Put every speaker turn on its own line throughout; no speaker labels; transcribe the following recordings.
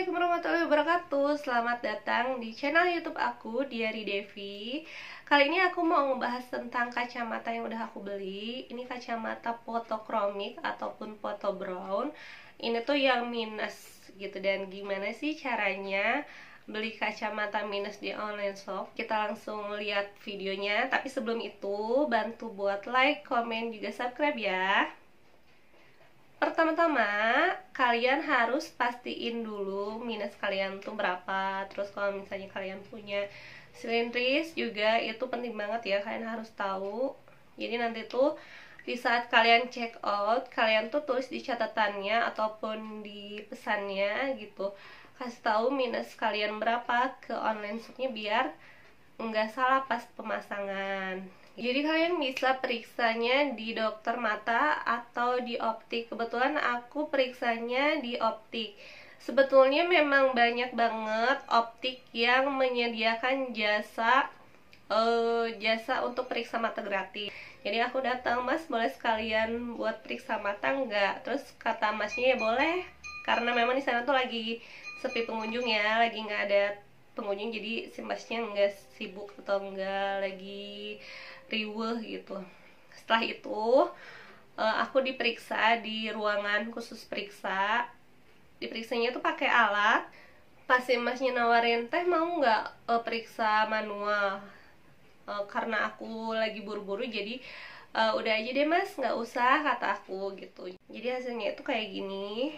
Assalamualaikum warahmatullahi wabarakatuh. Selamat datang di channel YouTube aku, Diary Devi. Kali ini aku mau ngebahas tentang kacamata yang udah aku beli. Ini kacamata photochromic ataupun photo brown. Ini tuh yang minus gitu. Dan gimana sih caranya beli kacamata minus di online shop? Kita langsung lihat videonya. Tapi sebelum itu, bantu buat like, komen, juga subscribe ya. Pertama-tama, kalian harus pastiin dulu minus kalian tuh berapa. Terus kalau misalnya kalian punya silindris juga, itu penting banget ya, kalian harus tahu. Jadi nanti tuh di saat kalian check out, kalian tuh tulis di catatannya ataupun di pesannya gitu, kasih tahu minus kalian berapa ke online shopnya biar nggak salah pas pemasangan. Jadi kalian bisa periksanya di dokter mata atau di optik. Kebetulan aku periksanya di optik. Sebetulnya memang banyak banget optik yang menyediakan jasa untuk periksa mata gratis. Jadi aku datang, "Mas, boleh sekalian buat periksa mata nggak?" Terus kata masnya, "Ya boleh." Karena memang di sana tuh lagi sepi pengunjung ya, lagi nggak ada pengunjung, jadi si masnya nggak sibuk atau nggak lagi riweuh gitu. Setelah itu aku diperiksa di ruangan khusus periksa. Diperiksanya tuh pakai alat. Pas si masnya nawarin, "Teh mau nggak periksa manual?" Karena aku lagi buru-buru, jadi udah aja deh mas, nggak usah, kata aku gitu. Jadi hasilnya itu kayak gini.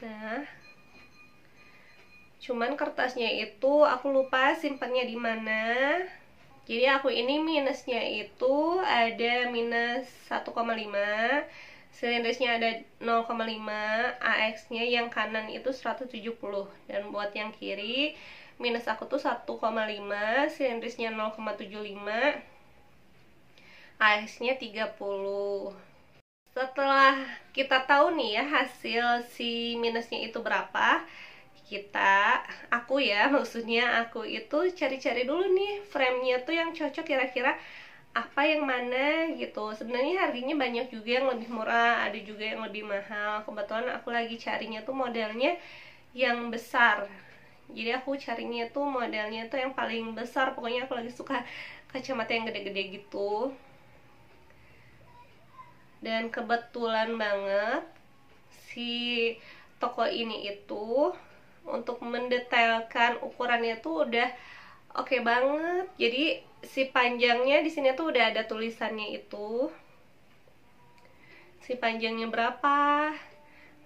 Nah, cuman kertasnya itu aku lupa simpannya di mana. Jadi aku ini minusnya itu ada minus 1,5, silindrisnya ada 0,5, AX-nya yang kanan itu 170, dan buat yang kiri minus aku tuh 1,5, silindrisnya 0,75, AX-nya 30. Setelah kita tahu nih ya hasil si minusnya itu berapa, aku itu cari-cari dulu nih frame-nya tuh yang cocok kira-kira apa yang mana gitu. Sebenarnya harganya banyak juga yang lebih murah, ada juga yang lebih mahal. Kebetulan aku lagi carinya tuh modelnya yang besar. Jadi aku carinya tuh modelnya tuh yang paling besar. Pokoknya aku lagi suka kacamata yang gede-gede gitu. Dan kebetulan banget si toko ini itu untuk mendetailkan ukurannya tuh udah oke banget. Jadi si panjangnya di sini tuh udah ada tulisannya itu. Si panjangnya berapa,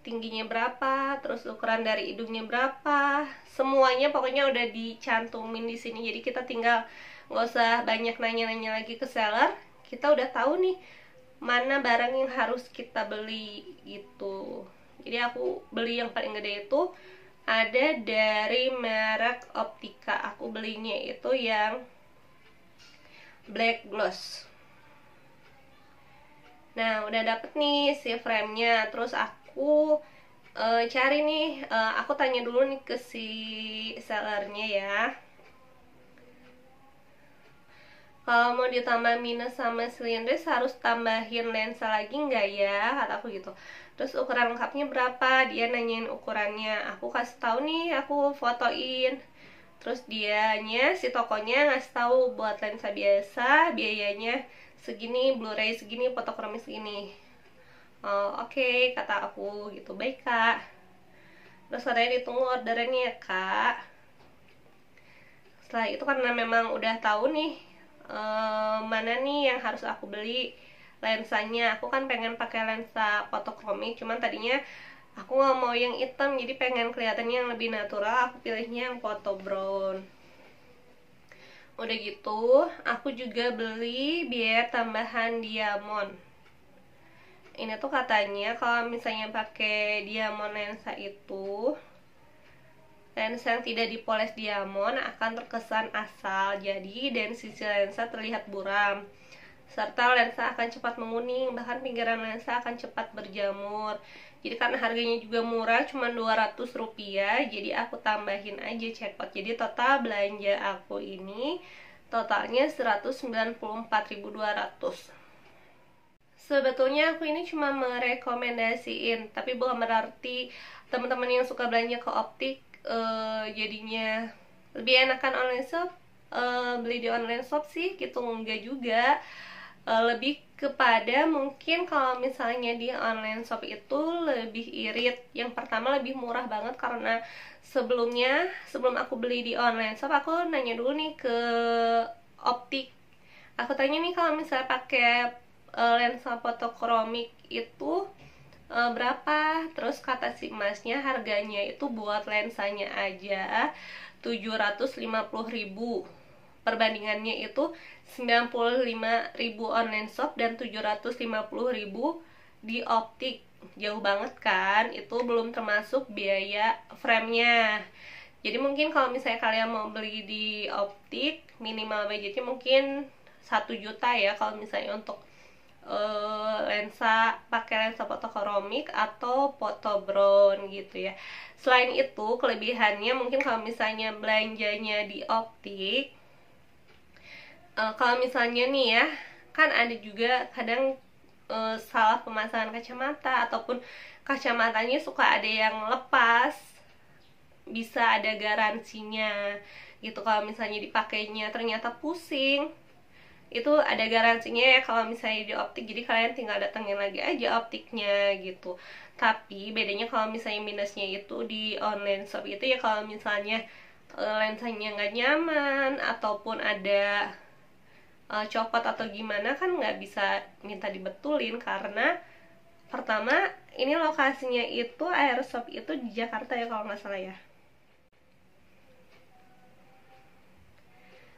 tingginya berapa, terus ukuran dari hidungnya berapa. Semuanya pokoknya udah dicantumin di sini. Jadi kita tinggal nggak usah banyak nanya-nanya lagi ke seller. Kita udah tahu nih mana barang yang harus kita beli gitu. Jadi aku beli yang paling gede itu ada dari merek Optika. Aku belinya itu yang black gloss. Nah, udah dapet nih si frame-nya. Terus aku cari nih, aku tanya dulu nih ke si sellernya ya, kalau mau ditambah minus sama silindris harus tambahin lensa lagi nggak ya, kata aku gitu. Terus ukuran lengkapnya berapa, dia nanyain ukurannya. Aku kasih tahu nih, aku fotoin. Terus dianya, si tokonya ngasih tahu buat lensa biasa biayanya segini, Blu-ray segini, fotochromic segini. Oke, kata aku gitu. Baik kak. Terus katanya ditunggu orderannya ya kak. Setelah itu karena memang udah tahu nih mana nih yang harus aku beli lensanya. Aku kan pengen pakai lensa photochromic, cuman tadinya aku nggak mau yang hitam, jadi pengen kelihatannya yang lebih natural. Aku pilihnya yang photo brown. Udah gitu aku juga beli biaya tambahan diamond. Ini tuh katanya kalau misalnya pakai diamond lensa itu, lensa yang tidak dipoles diamond akan terkesan asal, jadi dan sisi lensa terlihat buram, serta lensa akan cepat menguning, bahkan pinggiran lensa akan cepat berjamur. Jadi karena harganya juga murah, cuma 200 rupiah, jadi aku tambahin aja cekot. Jadi total belanja aku ini totalnya 194.200. Sebetulnya aku ini cuma merekomendasiin, tapi bukan berarti teman-teman yang suka belanja ke optik jadinya lebih enakan online shop, beli di online shop sih gitu, enggak juga. Lebih kepada mungkin kalau misalnya di online shop itu lebih irit. Yang pertama lebih murah banget karena sebelum aku beli di online shop aku nanya dulu nih ke optik. Aku tanya nih kalau misalnya pakai lensa fotokromik itu berapa, terus kata si masnya harganya itu buat lensanya aja 750.000, perbandingannya itu 95.000 online shop dan 750.000 di optik. Jauh banget kan, itu belum termasuk biaya framenya. Jadi mungkin kalau misalnya kalian mau beli di optik, minimal budgetnya mungkin 1 juta ya kalau misalnya untuk lensa, pakai lensa fotokromik atau photobrown gitu ya. Selain itu kelebihannya mungkin kalau misalnya belanjanya di optik, kalau misalnya nih ya, kan ada juga kadang salah pemasangan kacamata ataupun kacamatanya suka ada yang lepas, bisa ada garansinya gitu. Kalau misalnya dipakainya ternyata pusing, itu ada garansinya ya kalau misalnya di optik, jadi kalian tinggal datengin lagi aja optiknya gitu. Tapi bedanya kalau misalnya minusnya itu di online shop itu ya, kalau misalnya lensanya nggak nyaman ataupun ada copot atau gimana, kan nggak bisa minta dibetulin karena pertama ini lokasinya itu Airshop itu di Jakarta ya kalau nggak salah ya.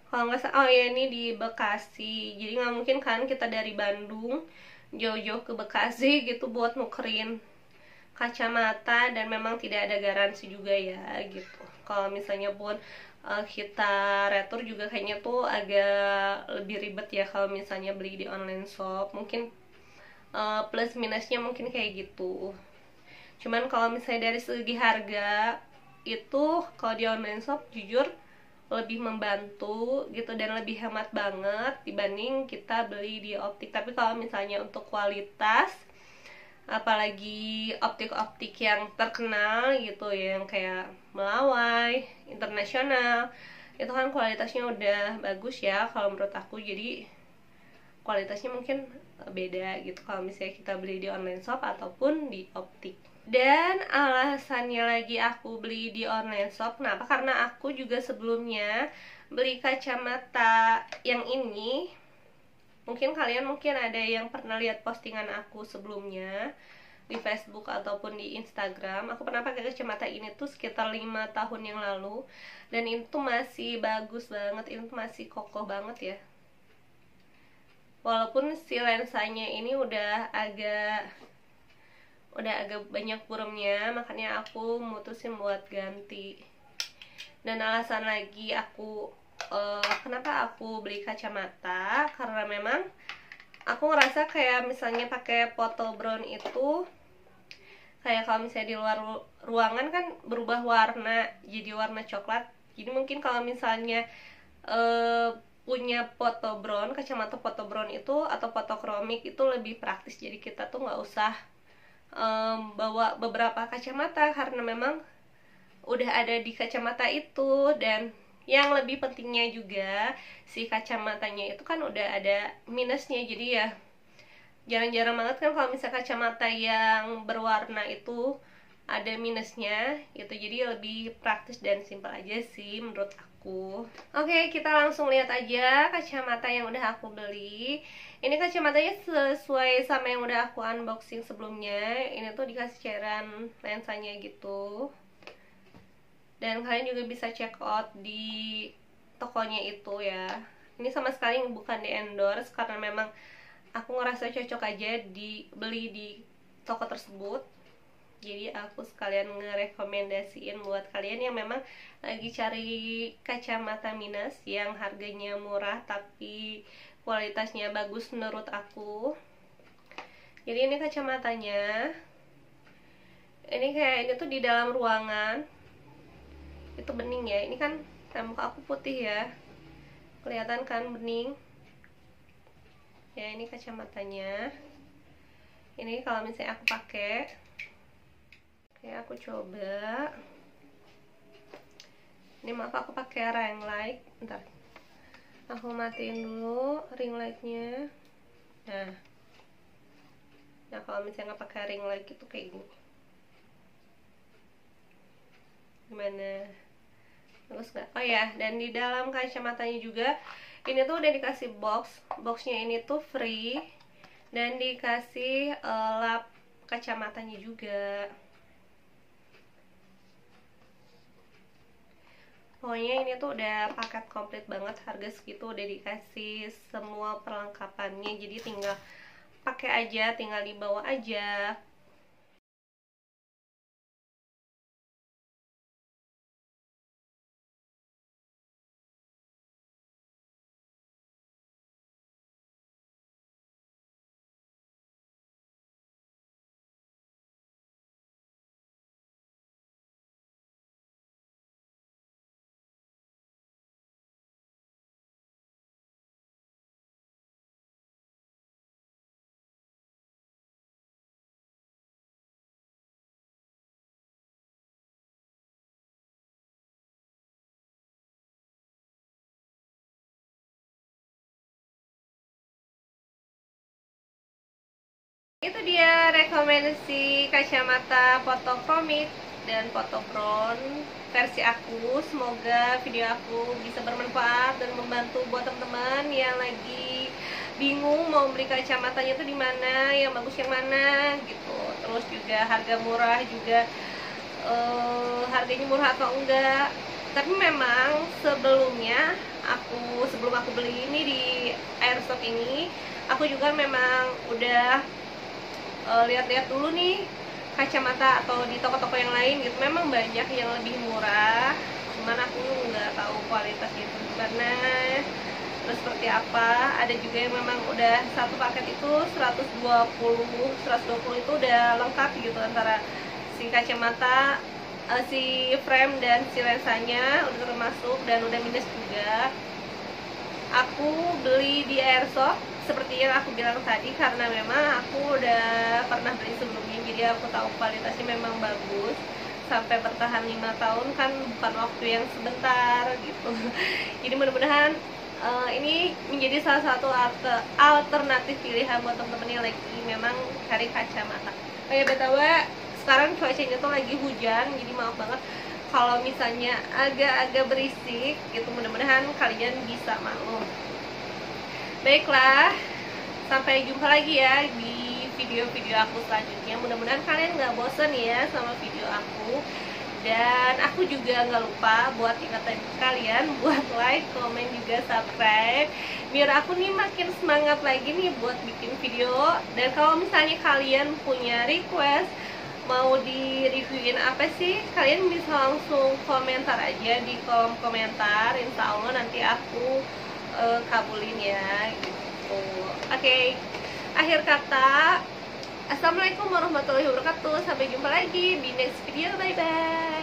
Kalau nggak salah, oh ya ini di Bekasi, jadi nggak mungkin kan kita dari Bandung jauh-jauh ke Bekasi gitu buat nukerin kacamata, dan memang tidak ada garansi juga ya gitu. Kalau misalnya pun kita retur juga kayaknya tuh agak lebih ribet ya kalau misalnya beli di online shop. Mungkin plus minusnya mungkin kayak gitu. Cuman kalau misalnya dari segi harga itu, kalau di online shop jujur lebih membantu gitu dan lebih hemat banget dibanding kita beli di optik. Tapi kalau misalnya untuk kualitas, apalagi optik-optik yang terkenal gitu ya, yang kayak Melawai, internasional, itu kan kualitasnya udah bagus ya kalau menurut aku. Jadi kualitasnya mungkin beda gitu kalau misalnya kita beli di online shop ataupun di optik. Dan alasannya lagi aku beli di online shop kenapa, karena aku juga sebelumnya beli kacamata yang ini. Mungkin kalian ada yang pernah lihat postingan aku sebelumnya di Facebook ataupun di Instagram. Aku pernah pakai kacamata ini tuh sekitar 5 tahun yang lalu, dan itu masih bagus banget, itu masih kokoh banget ya. Walaupun si lensanya ini udah agak banyak buremnya, makanya aku mutusin buat ganti. Dan alasan lagi aku kenapa aku beli kacamata, karena memang aku ngerasa kayak misalnya pakai photobrown itu kayak kalau misalnya di luar ruangan kan berubah warna jadi warna coklat. Jadi mungkin kalau misalnya punya photobrown, kacamata photobrown itu atau fotokromik itu lebih praktis. Jadi kita tuh nggak usah bawa beberapa kacamata karena memang udah ada di kacamata itu. Dan yang lebih pentingnya juga, si kacamatanya itu kan udah ada minusnya. Jadi ya jarang-jarang banget kan kalau misalnya kacamata yang berwarna itu ada minusnya gitu. Jadi lebih praktis dan simpel aja sih menurut aku. Oke, kita langsung lihat aja kacamata yang udah aku beli. Ini kacamatanya sesuai sama yang udah aku unboxing sebelumnya. Ini tuh dikasih cairan lensanya gitu. Dan kalian juga bisa check out di tokonya itu ya. Ini sama sekali bukan di endorse, karena memang aku ngerasa cocok aja dibeli di toko tersebut. Jadi aku sekalian ngerekomendasiin buat kalian yang memang lagi cari kacamata minus yang harganya murah tapi kualitasnya bagus menurut aku. Jadi ini kacamatanya. Ini kayak ini tuh di dalam ruangan. Itu bening ya. Ini kan muka aku putih ya. Kelihatan kan bening. Ya, ini kacamatanya. Ini kalau misalnya aku pakai, oke aku coba. Ini maaf aku pakai ring light, bentar. Aku matiin dulu ring lightnya. Nah kalau misalnya nggak pakai ring light itu kayak gini. Gimana? Bagus nggak? Oh ya, dan di dalam kacamatanya juga ini tuh udah dikasih boxnya ini tuh free, dan dikasih lap kacamatanya juga. Pokoknya ini tuh udah paket komplit banget, harga segitu udah dikasih semua perlengkapannya, jadi tinggal pakai aja, tinggal dibawa aja. Itu dia rekomendasi kacamata fotokromik dan fotokron versi aku. Semoga video aku bisa bermanfaat dan membantu buat teman-teman yang lagi bingung mau beli kacamatanya itu di mana, yang bagus yang mana gitu. Terus juga harga murah juga, harganya murah atau enggak. Tapi memang sebelum aku beli ini di Airstock ini, aku juga memang udah lihat-lihat dulu nih kacamata atau di toko-toko yang lain gitu. Memang banyak yang lebih murah, cuman aku nggak tahu kualitasnya itu gimana, terus seperti apa. Ada juga yang memang udah satu paket itu 120 itu udah lengkap gitu, antara si kacamata, si frame dan si lensanya udah termasuk, dan udah minus juga. Aku beli di Airsoft seperti yang aku bilang tadi karena memang aku udah pernah beli sebelumnya, jadi aku tahu kualitasnya memang bagus, sampai bertahan 5 tahun kan bukan waktu yang sebentar gitu. Jadi mudah-mudahan ini menjadi salah satu alternatif pilihan buat temen-temen yang lagi memang cari kacamata. Oh ya BTW, sekarang cuacanya tuh lagi hujan, jadi maaf banget kalau misalnya agak-agak berisik gitu, mudah-mudahan kalian bisa maklum. Baiklah, sampai jumpa lagi ya di video-video aku selanjutnya. Mudah-mudahan kalian gak bosen ya sama video aku. Dan aku juga gak lupa buat ingetin kalian buat like, komen, juga subscribe, biar aku nih makin semangat lagi nih buat bikin video. Dan kalau misalnya kalian punya request mau di-reviewin apa sih, kalian bisa langsung komentar aja di kolom komentar. Insya Allah nanti aku kabulin ya gitu. Oke, akhir kata, assalamualaikum warahmatullahi wabarakatuh. Sampai jumpa lagi di next video, bye bye.